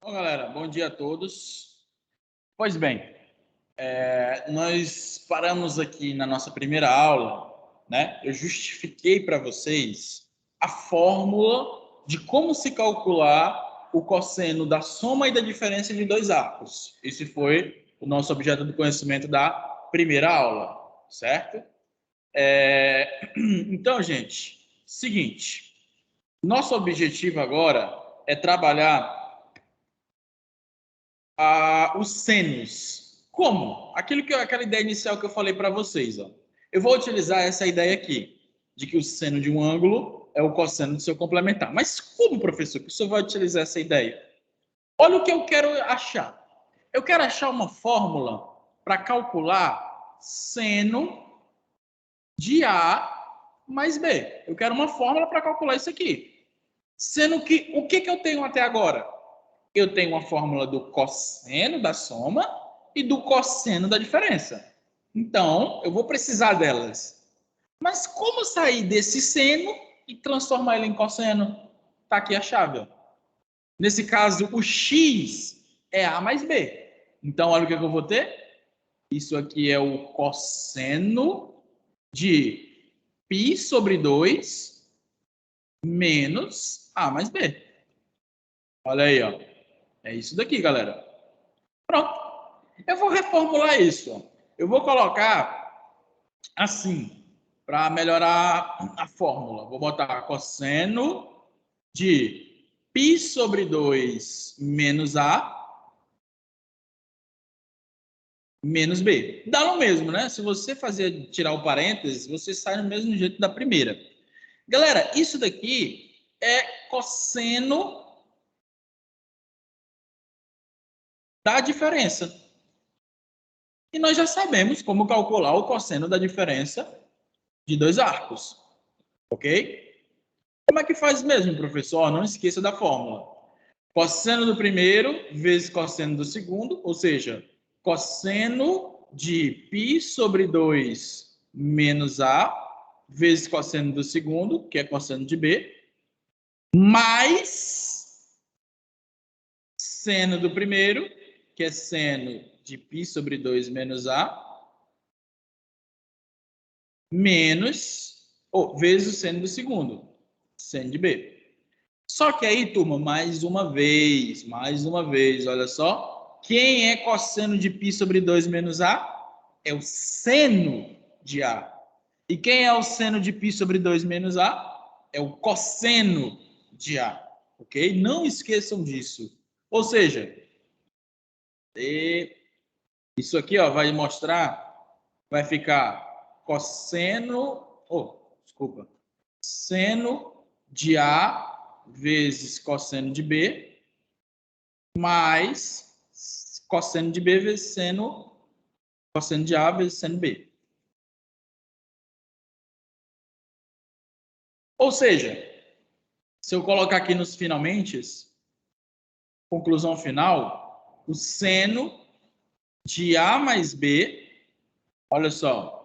Bom, galera, bom dia a todos. Pois bem, nós paramos aqui na nossa primeira aula, né? Eu justifiquei para vocês a fórmula de como se calcular o cosseno da soma e da diferença de dois arcos. Esse foi o nosso objeto do conhecimento da primeira aula, certo? Então, gente, seguinte, nosso objetivo agora é trabalhar os senos. Como? Aquela ideia inicial que eu falei para vocês. Ó. Eu vou utilizar essa ideia aqui, de que o seno de um ângulo é o cosseno do seu complementar. Mas como, professor, que o senhor vai utilizar essa ideia? Olha o que eu quero achar. Eu quero achar uma fórmula para calcular seno de A mais B. Eu quero uma fórmula para calcular isso aqui. Sendo que, o que eu tenho até agora? Eu tenho uma fórmula do cosseno da soma e do cosseno da diferença. Então, eu vou precisar delas. Mas como sair desse seno e transformar ele em cosseno? Está aqui a chave. Ó. Nesse caso, o x é A mais B. Então, olha o que eu vou ter. Isso aqui é o cosseno de π sobre 2 menos A mais B. Olha aí, ó. É isso daqui, galera. Pronto. Eu vou reformular isso. Eu vou colocar assim, para melhorar a fórmula. Vou botar cosseno de π sobre 2 menos A menos B. Dá no mesmo, né? Se você tirar o parênteses, você sai no mesmo jeito da primeira. Galera, isso daqui é cosseno da diferença. E nós já sabemos como calcular o cosseno da diferença de dois arcos. Ok? Como é que faz mesmo, professor? Não esqueça da fórmula. Cosseno do primeiro vezes cosseno do segundo, ou seja, cosseno de π sobre 2 menos A vezes cosseno do segundo, que é cosseno de B, mais seno do primeiro, que é seno de π sobre 2 menos A, vezes o seno do segundo, seno de B. Só que aí, turma, mais uma vez, olha só. Quem é cosseno de π sobre 2 menos A? É o seno de A. E quem é o seno de π sobre 2 menos A? É o cosseno de A. Ok? Não esqueçam disso. Ou seja, isso aqui ó, vai ficar seno de A vezes cosseno de B, mais cosseno de B vezes cosseno de A vezes seno B. Ou seja, se eu colocar aqui nos finalmente, conclusão final, o seno de A mais B, olha só,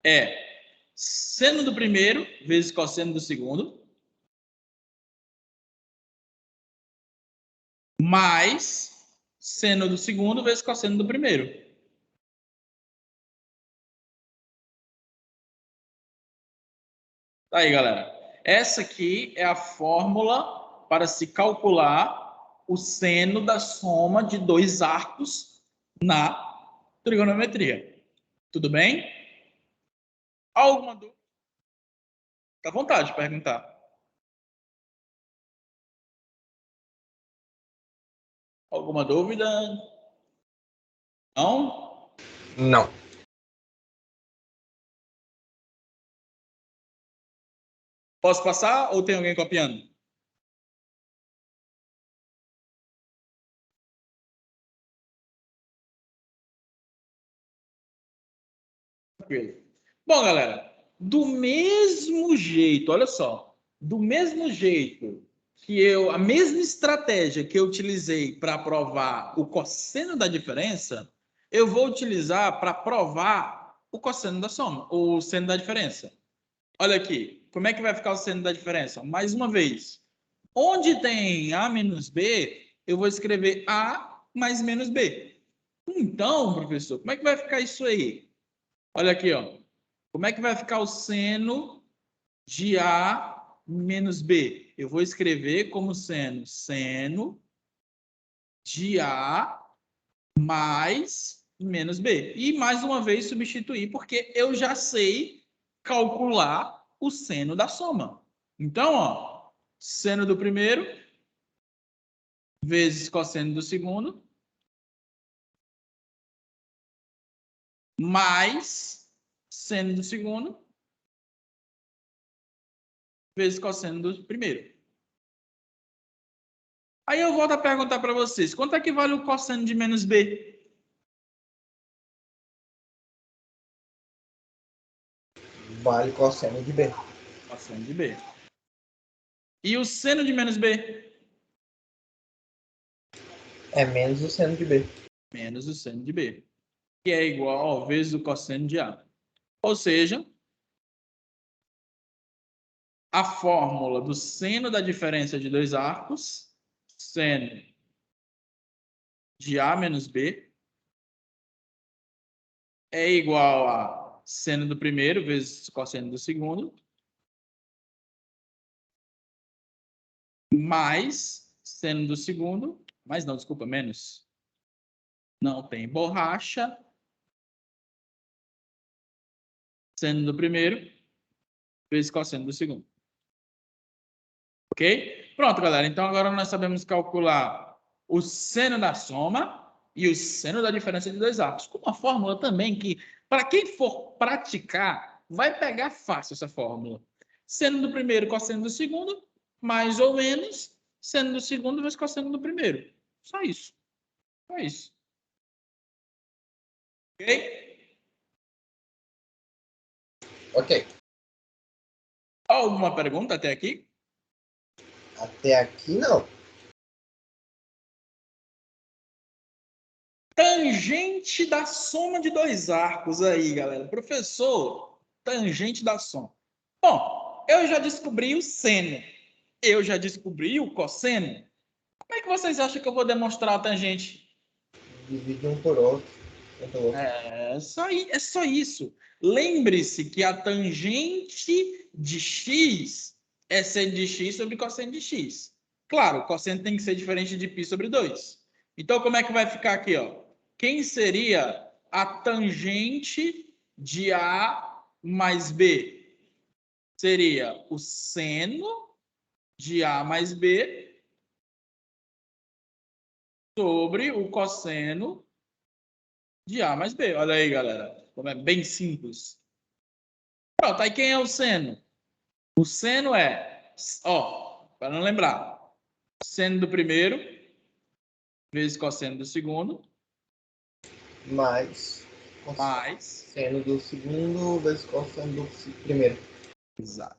é seno do primeiro vezes cosseno do segundo, mais seno do segundo vezes cosseno do primeiro. Tá aí, galera. Essa aqui é a fórmula para se calcular o seno da soma de dois arcos na trigonometria. Tudo bem? Alguma dúvida? Fica à vontade de perguntar. Alguma dúvida? Não? Não. Posso passar ou tem alguém copiando? Tranquilo. Bom, galera, do mesmo jeito, olha só, do mesmo jeito a mesma estratégia que eu utilizei para provar o cosseno da diferença, eu vou utilizar para provar o cosseno da soma, o seno da diferença. Olha aqui, como é que vai ficar o seno da diferença? Mais uma vez, onde tem A menos B, eu vou escrever A mais menos B. Então, professor, como é que vai ficar isso aí? Olha aqui, ó. Como é que vai ficar o seno de A menos B? Eu vou escrever como sendo seno de A mais menos B. E, mais uma vez, substituir, porque eu já sei calcular o seno da soma. Então, ó, seno do primeiro vezes cosseno do segundo mais seno do segundo vezes cosseno do primeiro. Aí eu volto a perguntar para vocês, quanto é que vale o cosseno de menos B? Vale cosseno de B. Cosseno de B. E o seno de menos B? É menos o seno de B. Menos o seno de B. Que é igual ao vezes o cosseno de A. Ou seja, a fórmula do seno da diferença de dois arcos, seno de A menos B, é igual a seno do primeiro vezes cosseno do segundo, mais seno do segundo, mais não, desculpa, menos. Não tem borracha. Seno do primeiro vezes cosseno do segundo. Ok? Pronto, galera. Então, agora nós sabemos calcular o seno da soma e o seno da diferença de dois arcos. Com uma fórmula também que, para quem for praticar, vai pegar fácil essa fórmula. Seno do primeiro, cosseno do segundo, mais ou menos seno do segundo vezes cosseno do primeiro. Só isso. Só isso. Ok? Ok. Alguma pergunta até aqui? Até aqui, não. Tangente da soma de dois arcos aí, galera. Professor, tangente da soma. Bom, eu já descobri o seno. Eu já descobri o cosseno. Como é que vocês acham que eu vou demonstrar a tangente? Divide um por outro. É só isso. Lembre-se que a tangente de x é seno de x sobre cosseno de x. Claro, o cosseno tem que ser diferente de π sobre 2. Então, como é que vai ficar aqui, ó? Quem seria a tangente de A mais B? Seria o seno de A mais B sobre o cosseno de A mais B. Olha aí, galera, como é bem simples. Pronto, aí quem é o seno? O seno é, ó, para não lembrar, seno do primeiro vezes cosseno do segundo, Mais seno do segundo vezes cosseno do primeiro. Exato.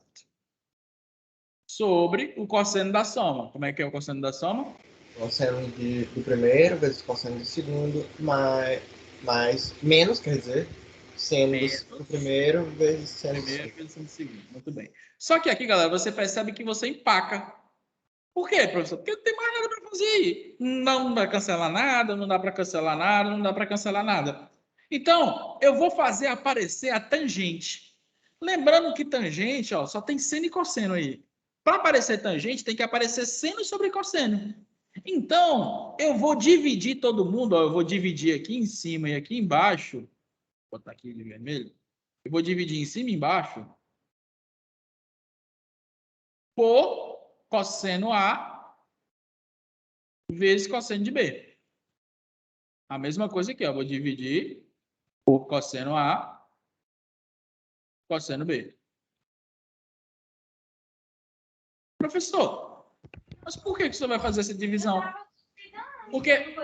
Sobre o cosseno da soma. Como é que é o cosseno da soma? Cosseno do primeiro vezes cosseno do segundo, mais menos, quer dizer, seno do primeiro vezes seno do segundo. Vezes seno do segundo. Muito bem. Só que aqui, galera, você percebe que você empaca. Por quê, professor? Porque não tem mais nada para fazer aí. Não dá para cancelar nada, não dá para cancelar nada, não dá para cancelar nada. Então, eu vou fazer aparecer a tangente. Lembrando que tangente, ó, só tem seno e cosseno aí. Para aparecer tangente, tem que aparecer seno sobre cosseno. Então, eu vou dividir todo mundo, ó, eu vou dividir aqui em cima e aqui embaixo. Vou botar aqui de vermelho. Eu vou dividir em cima e embaixo por cosseno A vezes cosseno de B. A mesma coisa aqui, ó. Vou dividir por cosseno A, cosseno B. Professor, mas por que você vai fazer essa divisão? Porque...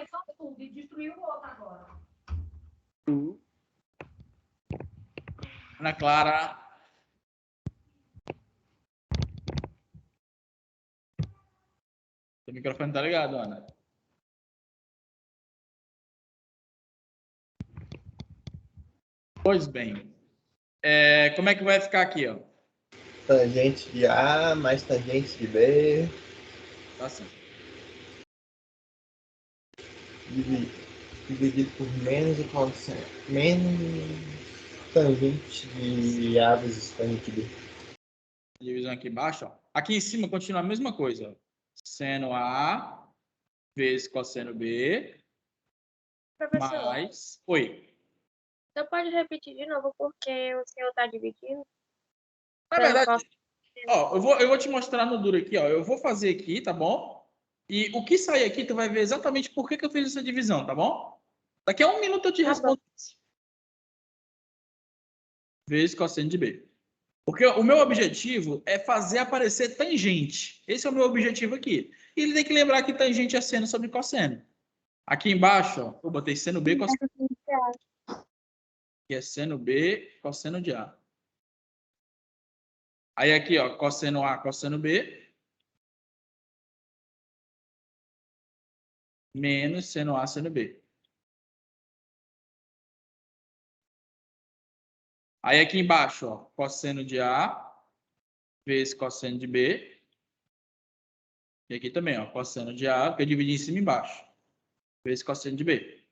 Ana Clara... O microfone tá ligado, Ana. Pois bem. Como é que vai ficar aqui, ó? Tangente de A mais tangente de B. Tá assim. dividido por menos o cosseno. Menos tangente de A vezes tangente de B. Divisão aqui embaixo, ó. Aqui em cima continua a mesma coisa. Ó. Seno A vezes cosseno B Professor, mais... Oi. você pode repetir de novo porque o senhor está dividindo? Na Pelo verdade, cosseno. ó, eu vou te mostrar no duro aqui, ó. Eu vou fazer aqui, tá bom? E o que sair aqui, tu vai ver exatamente por que eu fiz essa divisão, tá bom? Daqui a 1 minuto eu te Tá bom. respondo. Vezes cosseno de B. Porque o meu objetivo é fazer aparecer tangente. Esse é o meu objetivo aqui. E ele tem que lembrar que tangente é seno sobre cosseno. Aqui embaixo, ó, eu botei seno B, cosseno. Que é seno B, cosseno de A. Aí aqui, ó, cosseno A, cosseno B. Menos seno A, seno B. Aí aqui embaixo, ó, cosseno de A vezes cosseno de B. E aqui também, ó, cosseno de A, que eu dividi em cima e embaixo. Vezes cosseno de B.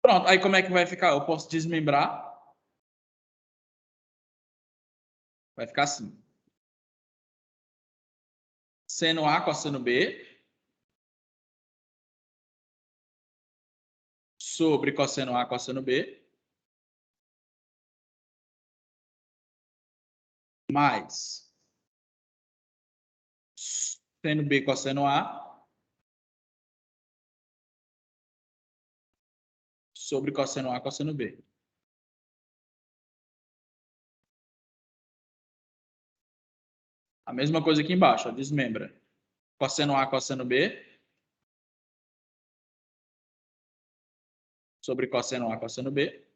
Pronto, aí como é que vai ficar? Eu posso desmembrar. Vai ficar assim. Seno A, cosseno B. Sobre cosseno A, cosseno B. Mais seno B, cosseno A. Sobre cosseno A, cosseno B. A mesma coisa aqui embaixo, ó, desmembra. Cosseno A, cosseno B. Sobre cosseno A, cosseno B.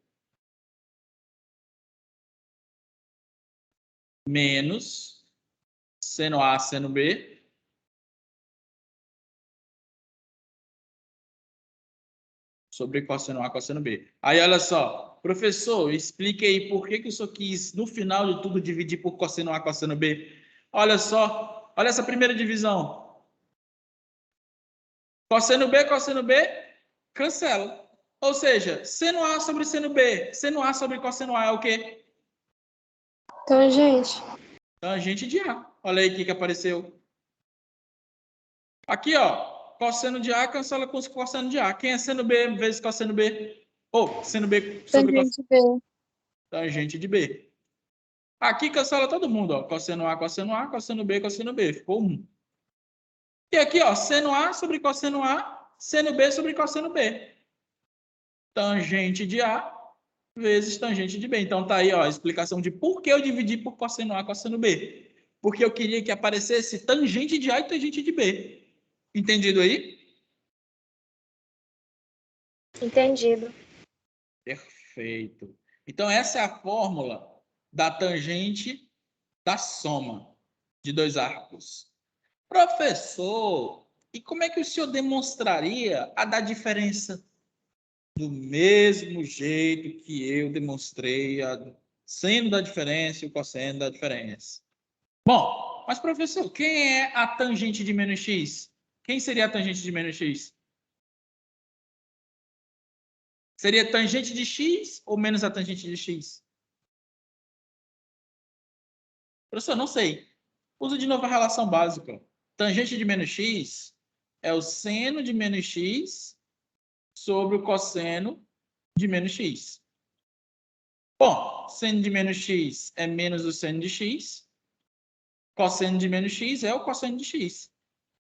Menos seno A, seno B. Sobre cosseno A, cosseno B. Aí, olha só. Professor, explique aí por que que eu só quis, no final de tudo, dividir por cosseno A, cosseno B. Olha só. Olha essa primeira divisão. Cosseno B, cancela. Ou seja, seno A sobre seno B. Seno A sobre cosseno A é o quê? Tangente. Tangente de A. Olha aí o que apareceu. Aqui, ó. Cosseno de A cancela com cosseno de A. Quem é seno B vezes cosseno B? Ou seno B sobre Tangente B. tangente de B. Aqui cancela todo mundo, ó. Cosseno A, cosseno A, cosseno B, cosseno B. Ficou 1. E aqui, ó, seno A sobre cosseno A, seno B sobre cosseno B. Tangente de A vezes tangente de B. Então tá aí, ó, a explicação de por que eu dividi por cosseno A, cosseno B. Porque eu queria que aparecesse tangente de A e tangente de B. Entendido aí? Entendido. Perfeito. Então essa é a fórmula da tangente da soma de dois arcos. Professor, e como é que o senhor demonstraria a da diferença? Do mesmo jeito que eu demonstrei a seno da diferença e o cosseno da diferença. Bom, mas professor, quem é a tangente de menos x? Quem seria a tangente de menos x? Seria tangente de x ou menos a tangente de x? Professor, não sei. Usa de novo a relação básica. Tangente de menos x é o seno de menos x sobre o cosseno de menos x. Bom, seno de menos x é menos o seno de x. Cosseno de menos x é o cosseno de x.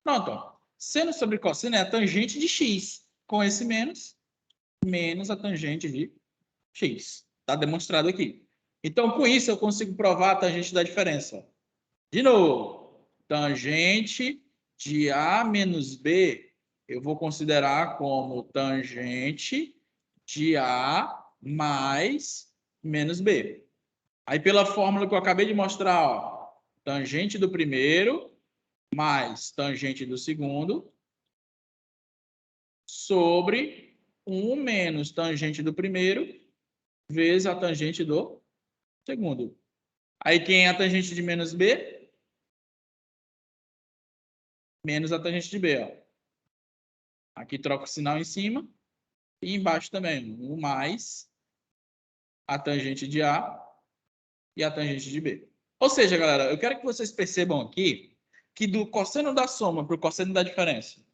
Pronto. Ó. Seno sobre cosseno é a tangente de x. Com esse menos a tangente de x. Está demonstrado aqui. Então, com isso, eu consigo provar a tangente da diferença. De novo, tangente de A menos B, eu vou considerar como tangente de A mais menos B. Aí, pela fórmula que eu acabei de mostrar, ó, tangente do primeiro mais tangente do segundo sobre 1 menos tangente do primeiro vezes a tangente do segundo. Aí, quem é a tangente de menos B? Menos a tangente de B, ó. Aqui troca o sinal em cima. E embaixo também, 1 mais a tangente de A e a tangente de B. Ou seja, galera, eu quero que vocês percebam aqui que do cosseno da soma para o cosseno da diferença,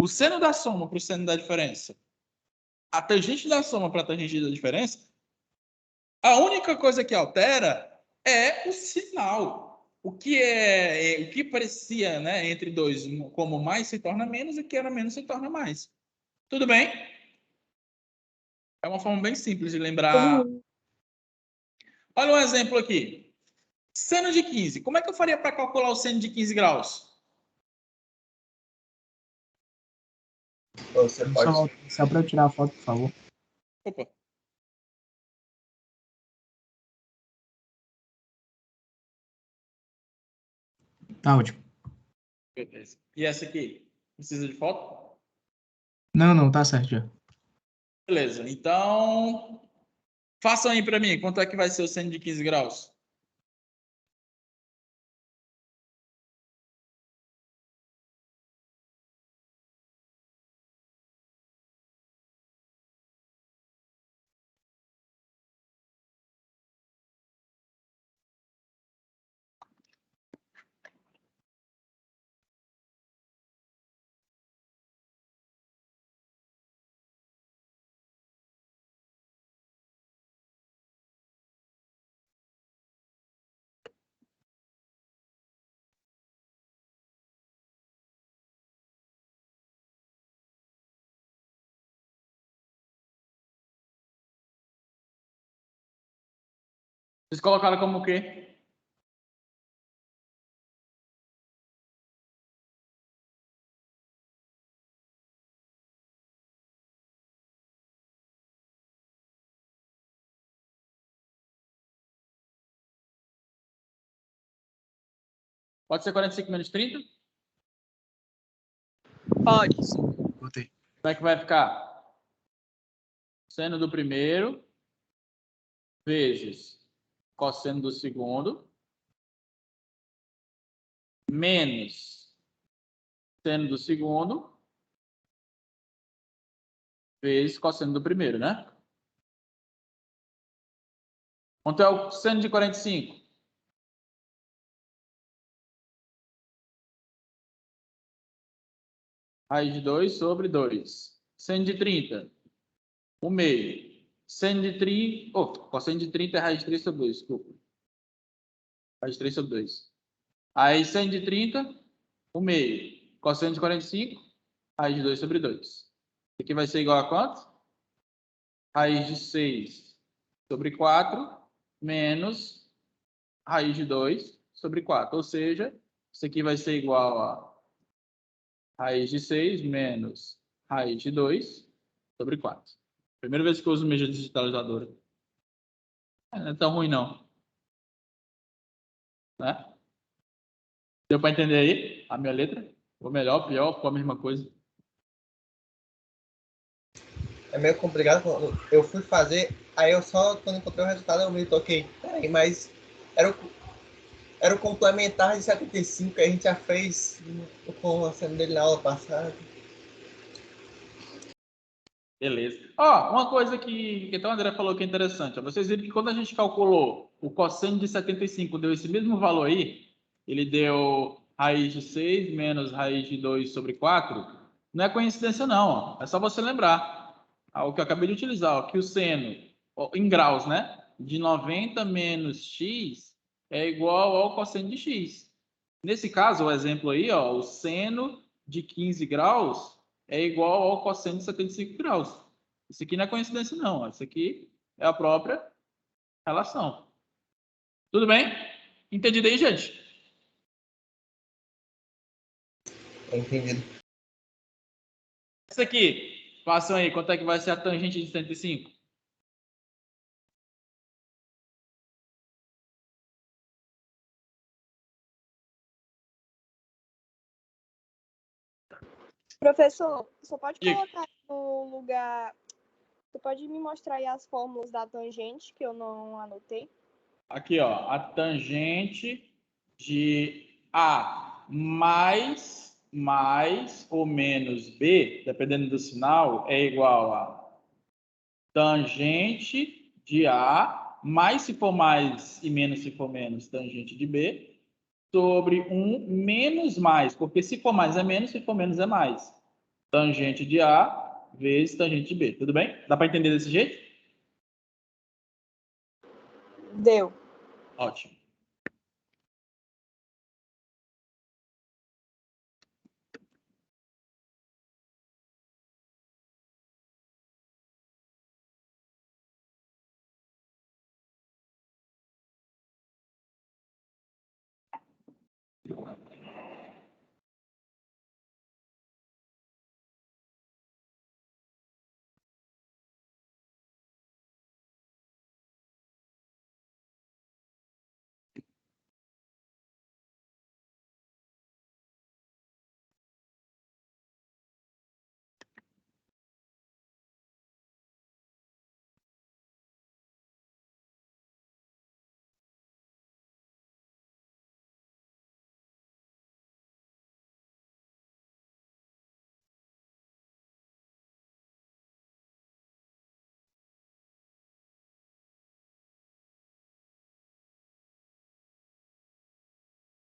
o seno da soma para o seno da diferença, a tangente da soma para a tangente da diferença, a única coisa que altera é o sinal. O que parecia, né, entre dois, como mais se torna menos e o que era menos se torna mais. Tudo bem? É uma forma bem simples de lembrar. Olha um exemplo aqui. Seno de 15. Como é que eu faria para calcular o seno de 15 graus? Você pode... Só para eu tirar a foto, por favor. Opa. Tá ótimo. Beleza. E essa aqui? Precisa de foto? Não, tá certo já. Beleza. Então, façam aí para mim. Quanto é que vai ser o seno de 15 graus? Vocês colocaram como o quê? Pode ser 45 menos 30? Pode, sim. Botei. Como é que vai ficar? Seno do primeiro vezes cosseno do segundo menos seno do segundo vezes cosseno do primeiro, né? Quanto é o seno de 45? Raiz de 2 sobre 2. Seno de 30? 1 meio. Seno de 30... cosseno de 30 é raiz de 3 sobre 2, desculpa. Raiz de 3 sobre 2. Aí, seno de 30, 1 meio. Cosseno de 45, raiz de 2 sobre 2. Isso aqui vai ser igual a quanto? Raiz de 6 sobre 4 menos raiz de 2 sobre 4. Ou seja, isso aqui vai ser igual a raiz de 6 menos raiz de 2 sobre 4. Primeira vez que eu uso mídia digitalizadora. Não é tão ruim, não. Né? Deu para entender aí a minha letra? Ou melhor, pior, ficou a mesma coisa. É meio complicado. Eu fui fazer, aí eu só, quando encontrei o resultado, eu me toquei. Peraí, mas era o complementar de 75 que a gente já fez com a cena dele na aula passada. Beleza. Ó, uma coisa que então o André falou que é interessante. Ó, vocês viram que quando a gente calculou o cosseno de 75, deu esse mesmo valor aí, ele deu raiz de 6 menos raiz de 2 sobre 4. Não é coincidência, não. Ó. É só você lembrar. O que eu acabei de utilizar, ó, que o seno, ó, em graus, né? De 90 menos x é igual ao cosseno de x. Nesse caso, o exemplo aí, ó, o seno de 15 graus é igual ao cosseno de 75 graus. Isso aqui não é coincidência, não. Ó. Isso aqui é a própria relação. Tudo bem? Entendido aí, gente? Entendido. Isso aqui, façam aí. Quanto é que vai ser a tangente de 105? Professor, você pode Diga. colocar no lugar... Você pode me mostrar aí as fórmulas da tangente, que eu não anotei? Aqui, ó, a tangente de A mais mais ou menos B, dependendo do sinal, é igual a tangente de A, mais se for mais e menos se for menos, tangente de B, sobre 1 menos mais, porque se for mais é menos, se for menos é mais. Tangente de A vezes tangente de B. Tudo bem? Dá para entender desse jeito? Deu. Ótimo.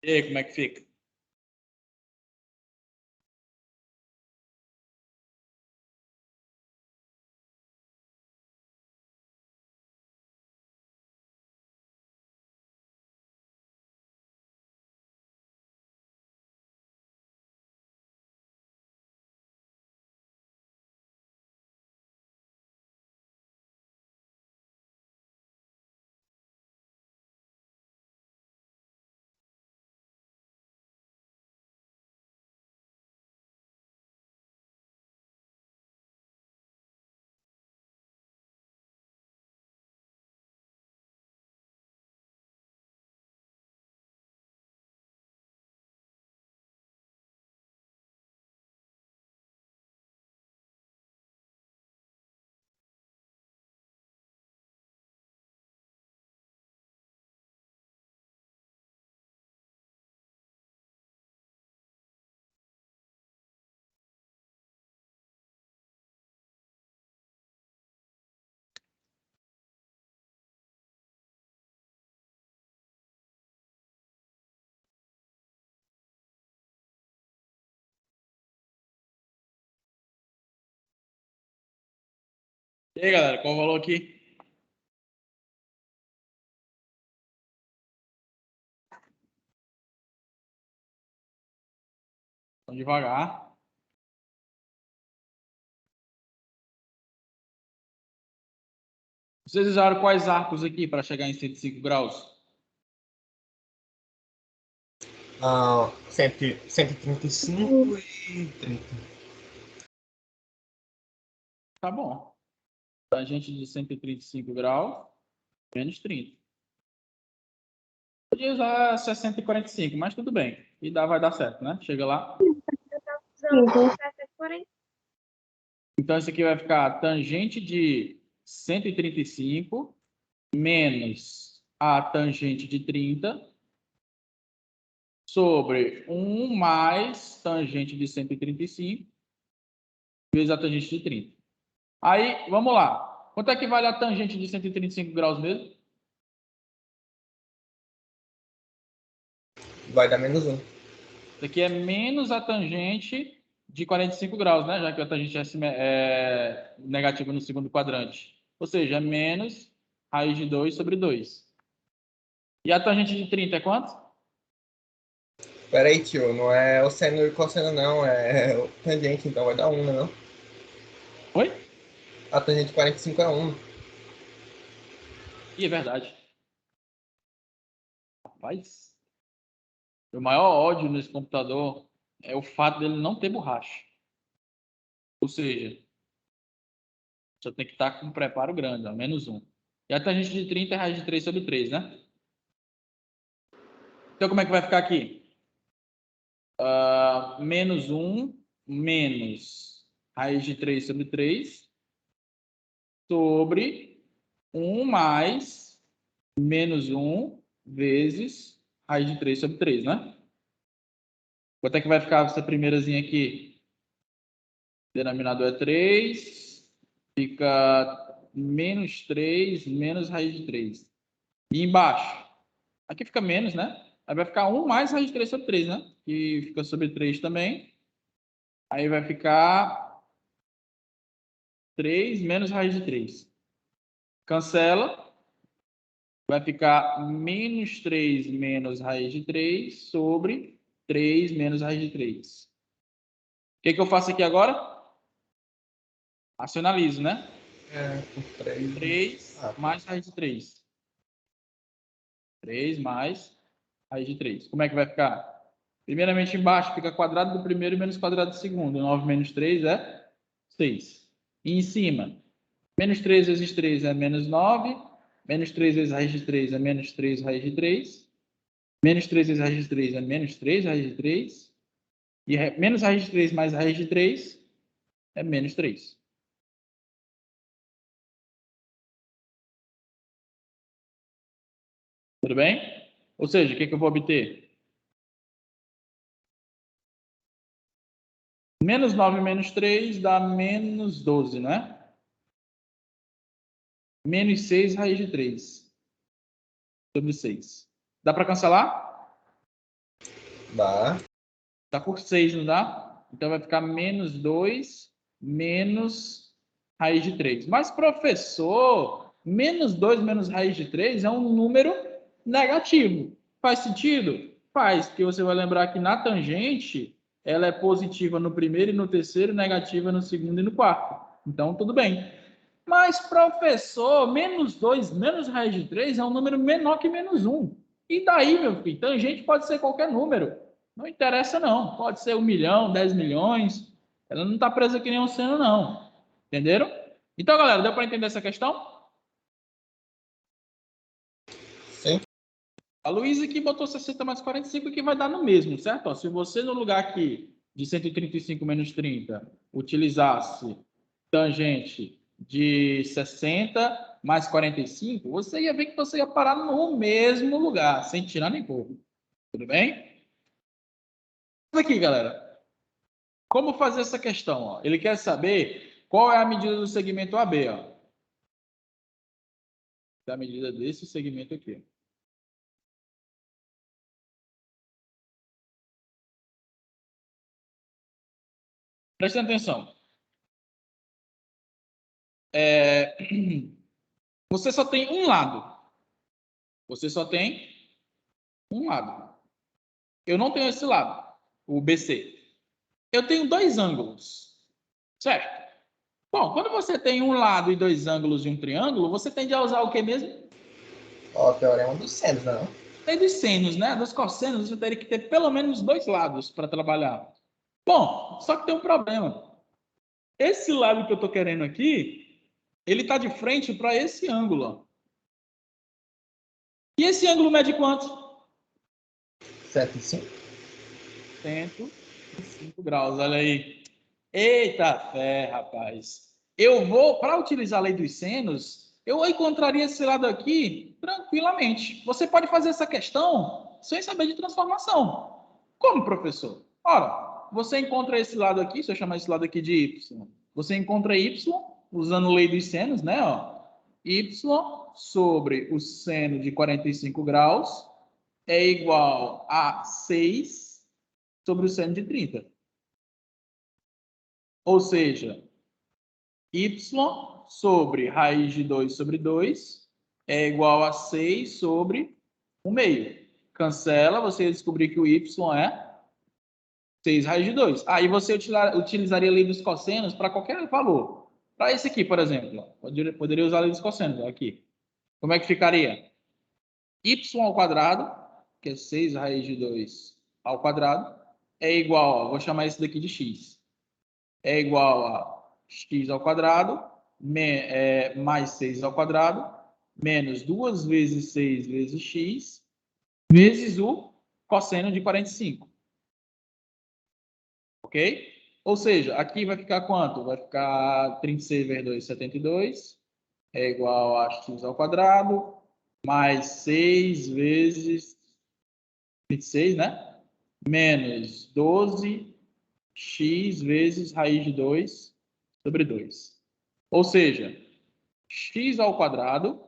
E aí, como é que fica? E aí, galera, qual o valor aqui? Vamos devagar. Vocês usaram quais arcos aqui para chegar em 105 graus? 135 e 30. Tá bom. Tangente de 135 graus, menos 30. Podia usar 60 e 45, mas tudo bem. E vai dar certo, né? Chega lá. Usando 740. Então, isso aqui vai ficar tangente de 135 menos a tangente de 30 sobre 1 mais tangente de 135 vezes a tangente de 30. Aí, vamos lá. Quanto é que vale a tangente de 135 graus mesmo? Vai dar menos 1. Isso aqui é menos a tangente de 45 graus, né? Já que a tangente é negativa no segundo quadrante. Ou seja, é menos raiz de 2 sobre 2. E a tangente de 30 é quanto? Peraí, tio, não é o seno e o cosseno, não. É o tangente, então vai dar 1, não? Oi? A tangente de 45 é 1. Ih, é verdade. Rapaz, o maior ódio nesse computador é o fato dele não ter borracha. Ou seja, você tem que estar com um preparo grande, ó, menos 1. E a tangente de 30 é raiz de 3 sobre 3, né? Então, como é que vai ficar aqui? Menos 1 menos raiz de 3 sobre 3 sobre 1 mais menos 1 vezes raiz de 3 sobre 3, né? Quanto é que vai ficar essa primeirazinha aqui? Denominador é 3. Fica menos 3 menos raiz de 3. E embaixo? Aqui fica menos, né? Aí vai ficar 1 mais raiz de 3 sobre 3, né? Que fica sobre 3 também. Aí vai ficar 3 menos raiz de 3. Cancela. Vai ficar menos 3 menos raiz de 3 sobre 3 menos raiz de 3. O que eu faço aqui agora? Racionalizo, né? Por 3. 3 mais raiz de 3. 3 mais raiz de 3. Como é que vai ficar? Primeiramente, embaixo fica quadrado do primeiro menos quadrado do segundo. 9 menos 3 é 6. E em cima, menos 3 vezes 3 é menos 9. Menos 3 vezes raiz de 3 é menos 3 raiz de 3. Menos 3 vezes raiz de 3 é menos 3 raiz de 3. E menos raiz de 3 mais raiz de 3 é menos 3. Tudo bem? Ou seja, o que eu vou obter? Menos 9 menos 3 dá menos 12, né? Menos 6 raiz de 3 sobre 6. Dá para cancelar? Dá. Dá por 6, não dá? Então vai ficar menos 2 menos raiz de 3. Mas, professor, menos 2 menos raiz de 3 é um número negativo. Faz sentido? Faz, porque você vai lembrar que na tangente ela é positiva no primeiro e no terceiro, negativa no segundo e no quarto. Então, tudo bem. Mas, professor, menos 2 menos raiz de 3 é um número menor que menos 1. E daí, meu filho? Tangente pode ser qualquer número. Não interessa, não. Pode ser 1 milhão, 10 milhões. Ela não está presa que nem um seno, não. Entenderam? Então, galera, deu para entender essa questão? Sim. A Luísa aqui botou 60 mais 45, que vai dar no mesmo, certo? Ó, se você, no lugar aqui de 135 menos 30, utilizasse tangente de 60 mais 45, você ia ver que você ia parar no mesmo lugar, sem tirar nem pôr. Tudo bem? Aqui, galera. Como fazer essa questão? Ó? Ele quer saber qual é a medida do segmento AB. Ó. É a medida desse segmento aqui. Presta atenção. Você só tem um lado. Você só tem um lado. Eu não tenho esse lado, o BC. Eu tenho dois ângulos, certo? Bom, quando você tem um lado e dois ângulos de um triângulo, você tende a usar o que mesmo? Ó, o teorema dos senos, não? Tem dos senos, né? Dos cossenos, você teria que ter pelo menos dois lados para trabalhar. Bom, só que tem um problema. Esse lado que eu estou querendo aqui, ele está de frente para esse ângulo. Ó. E esse ângulo mede quanto? 105. 105 graus, olha aí. Eita fé, rapaz. Eu vou, para utilizar a lei dos senos, eu encontraria esse lado aqui tranquilamente. Você pode fazer essa questão sem saber de transformação. Como, professor? Ora, você encontra esse lado aqui, se eu chamar esse lado aqui de y, você encontra y, usando a lei dos senos, né? Ó, y sobre o seno de 45 graus é igual a 6 sobre o seno de 30. Ou seja, y sobre raiz de 2 sobre 2 é igual a 6 sobre 1 meio. Cancela, você ia descobrir que o y é 6 raiz de 2. Aí você utilizaria a lei dos cossenos para qualquer valor. Para esse aqui, por exemplo, poderia usar a lei dos cossenos. Aqui. Como é que ficaria? Y ao quadrado, que é 6 raiz de 2 ao quadrado, é igual, vou chamar esse daqui de x. É igual a x ao quadrado, mais 6 ao quadrado, menos 2 vezes 6 vezes x, vezes o cosseno de 45. Ok? Ou seja, aqui vai ficar quanto? Vai ficar 36 vezes 2, 72, é igual a x ao quadrado, mais 6 vezes 26, né? menos 12x vezes raiz de 2 sobre 2. Ou seja, x ao quadrado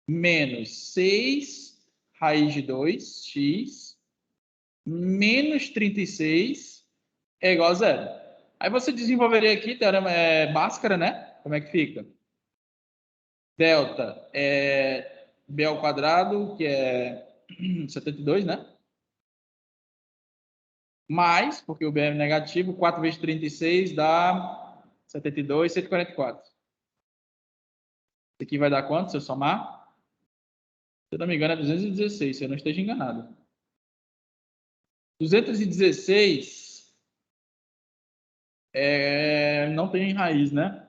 menos 6 raiz de 2x menos 36 é igual a zero. Aí você desenvolveria aqui teorema Bhaskara, né? Como é que fica? Delta é b ao quadrado, que é 72, né? Mais, porque o b é negativo, 4 vezes 36 dá 72, 144. Isso aqui vai dar quanto se eu somar? Se eu não me engano, é 216, se eu não esteja enganado. 216 não tem raiz, né?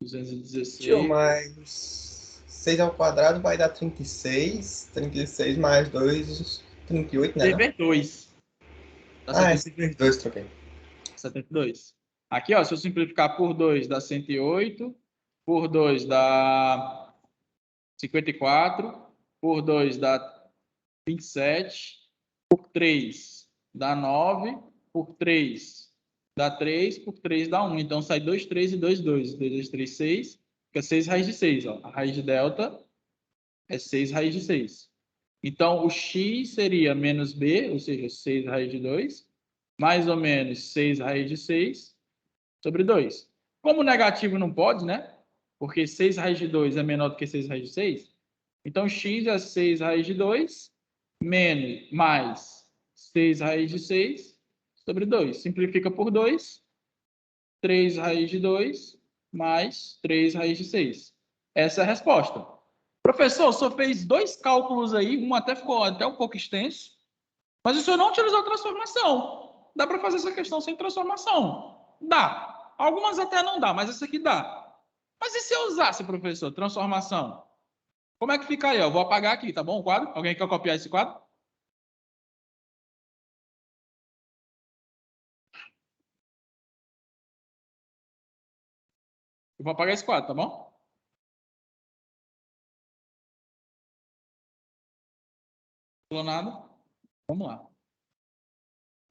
216. Tio, mas 6 ao quadrado vai dar 36. 36 mais 2, 38, né? Dever 2. Ah, é 2, troquei. 72. Aqui, ó, se eu simplificar por 2 dá 108, por 2 dá 54, por 2 dá 27, por 3 dá 9, por 3 dá 3, por 3 dá 1. Então sai 2, 3 e 2, 2. 2, 2, 3, 6. Fica 6 raiz de 6. Ó. A raiz de delta é 6 raiz de 6. Então o x seria menos b, ou seja, 6 raiz de 2, mais ou menos 6 raiz de 6 sobre 2. Como negativo não pode, né? Porque 6 raiz de 2 é menor do que 6 raiz de 6. Então, x é 6 raiz de 2 menos mais 6 raiz de 6 sobre 2. Simplifica por 2. 3 raiz de 2 mais 3 raiz de 6. Essa é a resposta. Professor, o senhor fez 2 cálculos aí, um até ficou até um pouco extenso, mas o senhor não utilizou transformação. Dá para fazer essa questão sem transformação? Dá. Algumas até não dá, mas essa aqui dá. Mas e se eu usasse, professor, transformação? Como é que ficaria? Eu vou apagar aqui, tá bom, o quadro? Alguém quer copiar esse quadro? Eu vou apagar esse quadro, tá bom? Não falou nada? Vamos lá.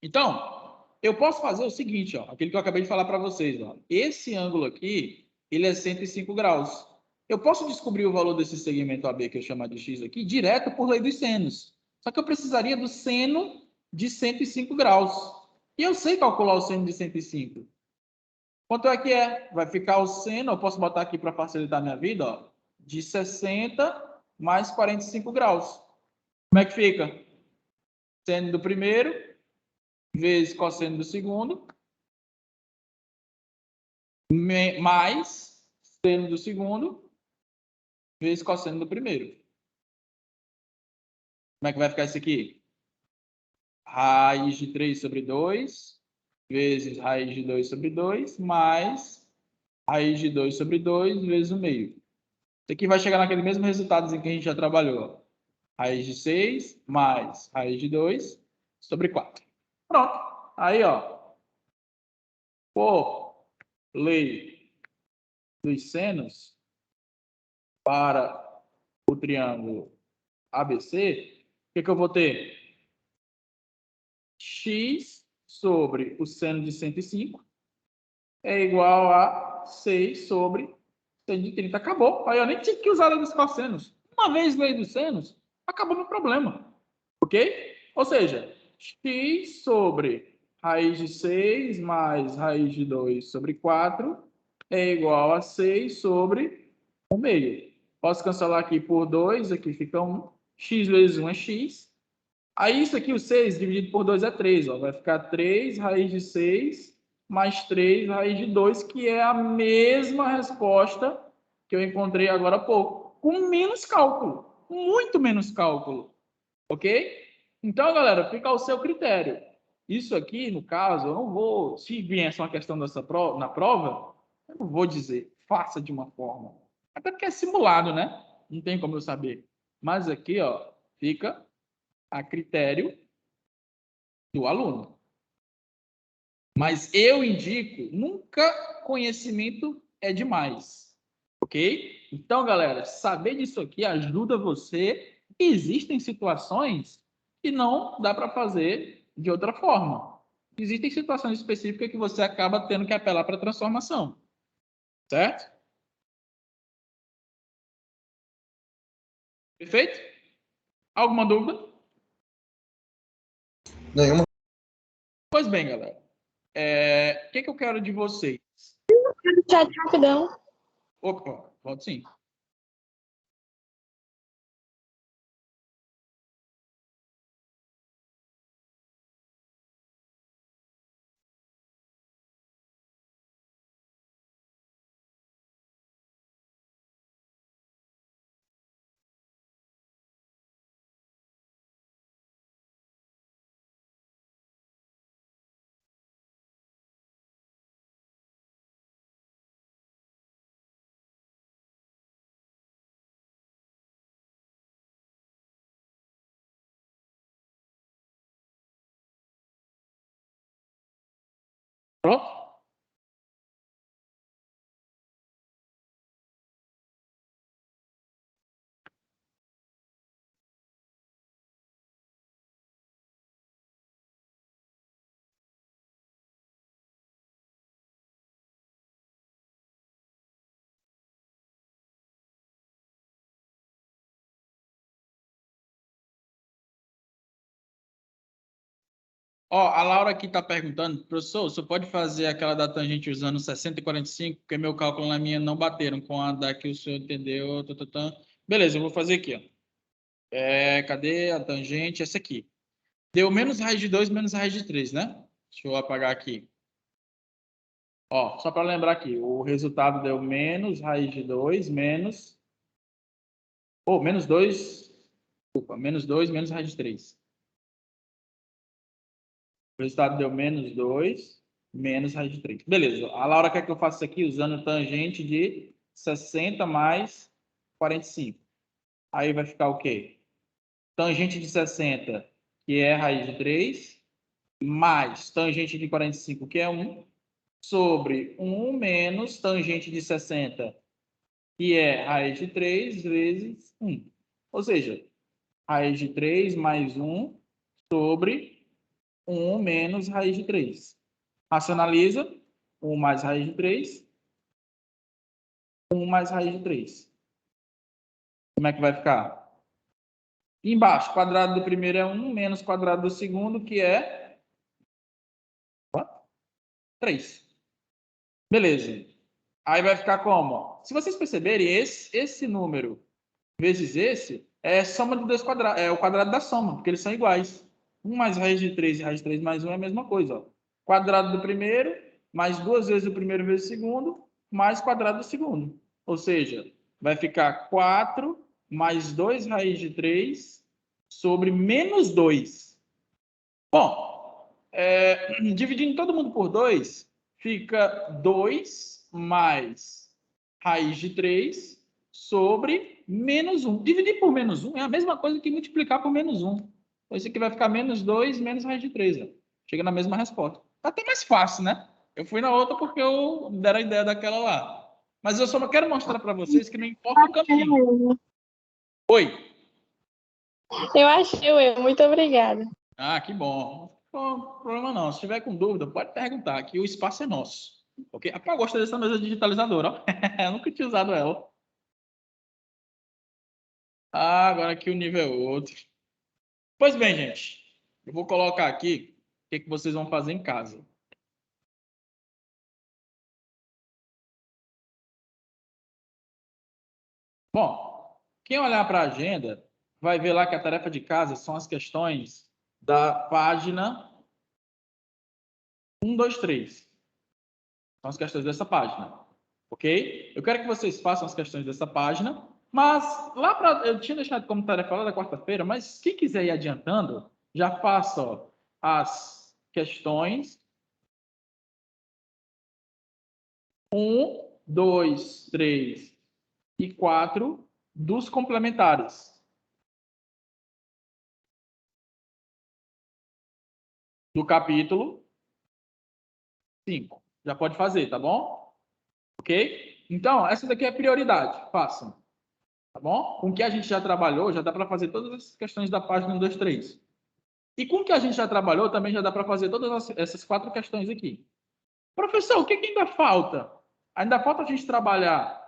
Então, eu posso fazer o seguinte, ó, aquilo que eu acabei de falar para vocês. Ó. Esse ângulo aqui, ele é 105 graus. Eu posso descobrir o valor desse segmento AB, que eu chamo de x aqui, direto por lei dos senos. Só que eu precisaria do seno de 105 graus. E eu sei calcular o seno de 105. Quanto é que é? Vai ficar o seno, eu posso botar aqui para facilitar a minha vida, ó, de 60 mais 45 graus. Como é que fica? Seno do primeiro vezes cosseno do segundo, mais seno do segundo vezes cosseno do primeiro. Como é que vai ficar isso aqui? Raiz de 3 sobre 2 vezes raiz de 2 sobre 2 mais raiz de 2 sobre 2 vezes o meio. Isso aqui vai chegar naquele mesmo resultado em que a gente já trabalhou. Raiz de 6 mais raiz de 2 sobre 4. Pronto. Aí, ó. Por lei dos senos para o triângulo ABC, o que eu vou ter? X sobre o seno de 105 é igual a 6 sobre seno de 30. Acabou. Aí eu nem tive que usar a lei dos cossenos. Uma vez lei dos senos, acabou meu problema. Ok? Ou seja, x sobre raiz de 6 mais raiz de 2 sobre 4 é igual a 6 sobre 1 meio. Posso cancelar aqui por 2, aqui fica 1. X vezes 1 é x. Aí isso aqui, o 6 dividido por 2 é 3. Ó. Vai ficar 3 raiz de 6 mais 3 raiz de 2, que é a mesma resposta que eu encontrei agora há pouco. Com menos cálculo. Muito menos cálculo. Ok? Então, galera, fica ao seu critério. Isso aqui, no caso, eu não vou... Se vier essa uma questão dessa na prova, eu não vou dizer, faça de uma forma. Até porque é simulado, né? Não tem como eu saber. Mas aqui, ó, fica a critério do aluno. Mas eu indico, nunca conhecimento é demais. Ok? Então, galera, saber disso aqui ajuda você existem situações que não dá para fazer de outra forma. Existem situações específicas que você acaba tendo que apelar para a transformação. Certo? Perfeito? Alguma dúvida? Nenhuma. Pois bem, galera. O que eu quero de vocês? Chat rapidão. Opa, pode sim. Pronto? Ó, a Laura aqui está perguntando, professor, você pode fazer aquela da tangente usando 60 e 45, porque meu cálculo na minha não bateram com a da que o senhor entendeu. Beleza, eu vou fazer aqui. Ó. Cadê a tangente? Essa aqui. Deu menos raiz de 2 menos raiz de 3, né? Deixa eu apagar aqui. Ó, só para lembrar aqui, o resultado deu menos raiz de 2 menos... menos 2... Desculpa, menos 2 menos raiz de 3. O resultado deu menos 2, menos raiz de 3. Beleza. A Laura quer que eu faça isso aqui usando tangente de 60 mais 45. Aí vai ficar o quê? Tangente de 60, que é raiz de 3, mais tangente de 45, que é 1, sobre 1 menos tangente de 60, que é raiz de 3, vezes 1. Ou seja, raiz de 3 mais 1 sobre 1 menos raiz de 3. Racionaliza. 1 mais raiz de 3. 1 mais raiz de 3. Como é que vai ficar? Embaixo, quadrado do primeiro é 1, menos quadrado do segundo, que é 3. Beleza. Aí vai ficar como? Se vocês perceberem, esse número vezes esse é soma de dois quadrados, é o quadrado da soma, porque eles são iguais. 1 mais raiz de 3 e raiz de 3 mais 1 é a mesma coisa. Ó. Quadrado do primeiro, mais 2 vezes o primeiro vezes o segundo, mais quadrado do segundo. Ou seja, vai ficar 4 mais 2 raiz de 3 sobre menos 2. Bom, dividindo todo mundo por 2, fica 2 mais raiz de 3 sobre menos 1. Dividir por menos 1 é a mesma coisa que multiplicar por menos 1. Então, isso aqui vai ficar menos 2 menos raiz de 3. Ó. Chega na mesma resposta. Tá até mais fácil, né? Eu fui na outra porque eu deram a ideia daquela lá. Mas eu só quero mostrar para vocês que não importa o caminho. Oi. Eu achei o erro. Muito obrigada. Ah, que bom. Não, problema não. Se tiver com dúvida, pode perguntar, que o espaço é nosso. Ok? Ah, eu gosto dessa mesa digitalizadora, ó. Eu nunca tinha usado ela. Ah, agora aqui o nível é outro. Pois bem, gente. Eu vou colocar aqui o que vocês vão fazer em casa. Bom, quem olhar para a agenda vai ver lá que a tarefa de casa são as questões da página 1, 2, 3. São as questões dessa página. Ok? Eu quero que vocês façam as questões dessa página, mas lá para... Eu tinha deixado como tarefa lá da quarta-feira, mas quem quiser ir adiantando, já faça ó, as questões 1, 2, 3 e 4 dos complementares. Do capítulo 5. Já pode fazer, tá bom? Ok? Então, essa daqui é a prioridade. Façam. Tá bom? Com o que a gente já trabalhou, já dá para fazer todas as questões da página 1, 2, 3. E com o que a gente já trabalhou, também já dá para fazer todas essas 4 questões aqui. Professor, o que ainda falta? Ainda falta a gente trabalhar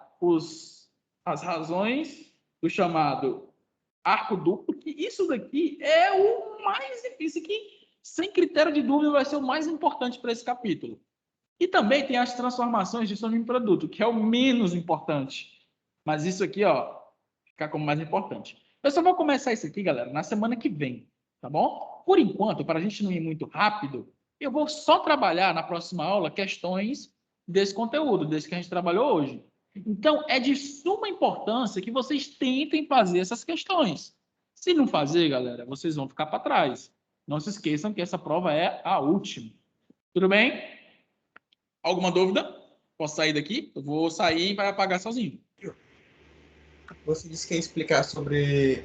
as razões do chamado arco duplo, que isso daqui é o mais difícil, que sem critério de dúvida vai ser o mais importante para esse capítulo. E também tem as transformações de som em produto, que é o menos importante. Mas isso aqui, ó, fica como mais importante. Eu só vou começar isso aqui, galera, na semana que vem, tá bom? Por enquanto, para a gente não ir muito rápido, eu vou só trabalhar na próxima aula questões desse conteúdo, desse que a gente trabalhou hoje. Então, é de suma importância que vocês tentem fazer essas questões. Se não fazer, galera, vocês vão ficar para trás. Não se esqueçam que essa prova é a última. Tudo bem? Alguma dúvida? Posso sair daqui? Eu vou sair e vai apagar sozinho. Você disse que ia explicar sobre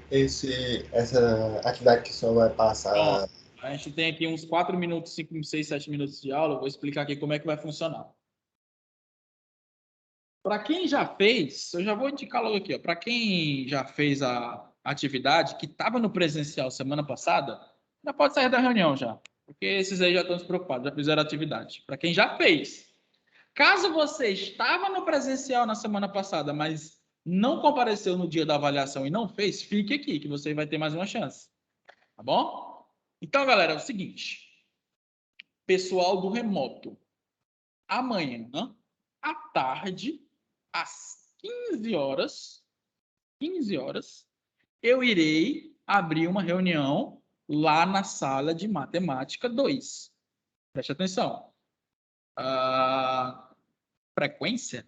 essa atividade que o senhor vai passar. Pronto. A gente tem aqui uns 4 minutos, 5, 6, 7 minutos de aula. Eu vou explicar aqui como é que vai funcionar. Para quem já fez, eu já vou indicar logo aqui, para quem já fez a atividade, que estava no presencial semana passada, já pode sair da reunião já, porque esses aí já estão despreocupados, já fizeram a atividade. Para quem já fez. Caso você estava no presencial na semana passada, mas não compareceu no dia da avaliação e não fez, fique aqui, que você vai ter mais uma chance. Tá bom? Então, galera, é o seguinte. Pessoal do remoto, amanhã, à tarde, às 15 horas, eu irei abrir uma reunião lá na sala de matemática 2. Preste atenção. Frequência?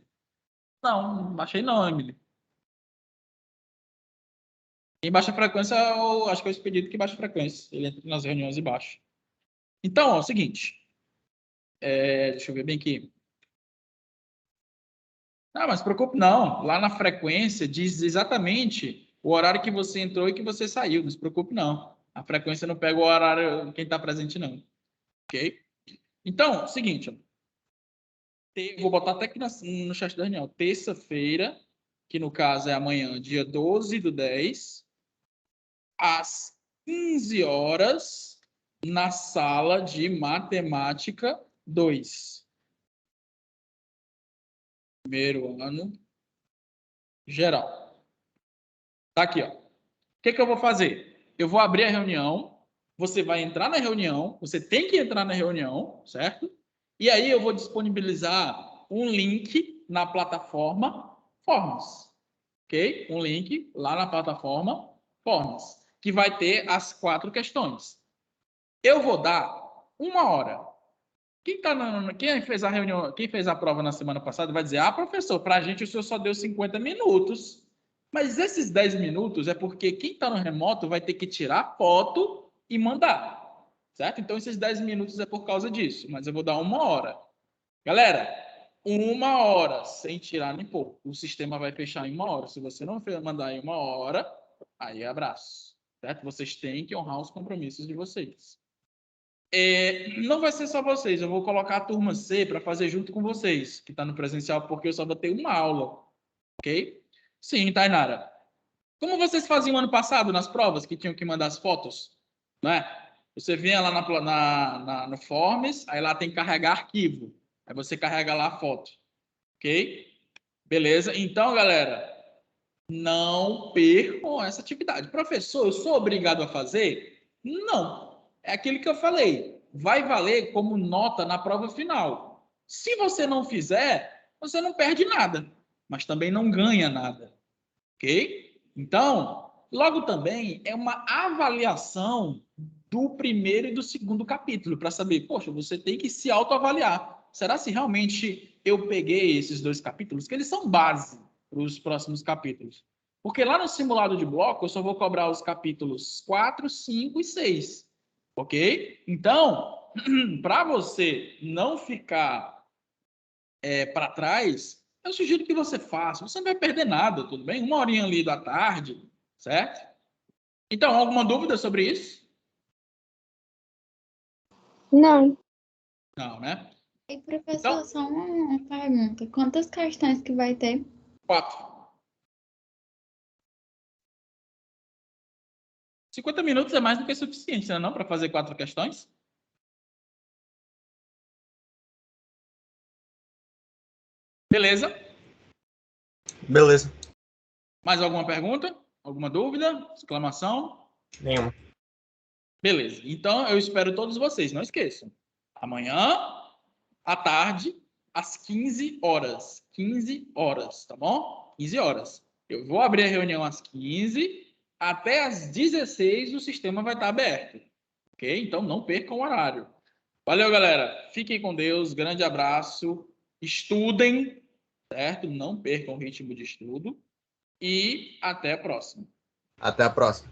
Não baixei não, Emily. Quem baixa frequência, eu acho que é o expedito que baixa frequência. Ele entra nas reuniões e baixa. Então, ó, é o seguinte. Deixa eu ver bem aqui. Não, mas se preocupe não. Lá na frequência diz exatamente o horário que você entrou e que você saiu. Não se preocupe não. A frequência não pega o horário quem está presente não. Ok? Então, é o seguinte. Ó. Vou botar até aqui no chat da reunião. Terça-feira, que no caso é amanhã, dia 12/10, às 15 horas, na sala de matemática 2. Primeiro ano geral. Tá aqui, ó. O que eu vou fazer? Eu vou abrir a reunião, você vai entrar na reunião, você tem que entrar na reunião, certo? E aí eu vou disponibilizar um link na plataforma Forms, ok? Um link lá na plataforma Forms, que vai ter as 4 questões. Eu vou dar 1 hora. Quem fez a reunião, quem fez a prova na semana passada vai dizer: professor, para a gente o senhor só deu 50 minutos. Mas esses 10 minutos é porque quem está no remoto vai ter que tirar foto e mandar. Certo? Então, esses 10 minutos é por causa disso. Mas eu vou dar 1 hora. Galera, 1 hora sem tirar nem pôr. O sistema vai fechar em 1 hora. Se você não mandar em 1 hora, aí é abraço. Certo? Vocês têm que honrar os compromissos de vocês. Não vai ser só vocês, eu vou colocar a turma C para fazer junto com vocês, que está no presencial, porque eu só vou ter uma aula, ok? Sim, Tainara. Como vocês faziam ano passado nas provas, que tinham que mandar as fotos, né? Você vinha lá no Forms, aí lá tem que carregar arquivo, aí você carrega lá a foto, ok? Beleza? Então, galera, não percam essa atividade. Professor, eu sou obrigado a fazer? Não. É aquilo que eu falei. Vai valer como nota na prova final. Se você não fizer, você não perde nada, mas também não ganha nada. Ok? Então, logo também é uma avaliação do primeiro e do segundo capítulo, para saber, poxa, você tem que se autoavaliar. Será se realmente eu peguei esses 2 capítulos, que eles são base para os próximos capítulos? Porque lá no simulado de bloco, eu só vou cobrar os capítulos 4, 5 e 6. Ok? Então, para você não ficar para trás, eu sugiro que você faça. Você não vai perder nada, tudo bem? 1 horinha ali da tarde, certo? Então, alguma dúvida sobre isso? Não. Não, né? E professor, Então, só uma pergunta. Quantas questões que vai ter? 4. 50 minutos é mais do que suficiente, não é não, para fazer 4 questões? Beleza? Beleza. Mais alguma pergunta? Alguma dúvida? Exclamação? Nenhuma. Beleza. Então, eu espero todos vocês. Não esqueçam. Amanhã, à tarde, às 15 horas. 15 horas, tá bom? 15 horas. Eu vou abrir a reunião às 15. Até às 16 o sistema vai estar aberto. Ok? Então, não percam o horário. Valeu, galera. Fiquem com Deus. Grande abraço. Estudem, certo? Não percam o ritmo de estudo. E até a próxima. Até a próxima.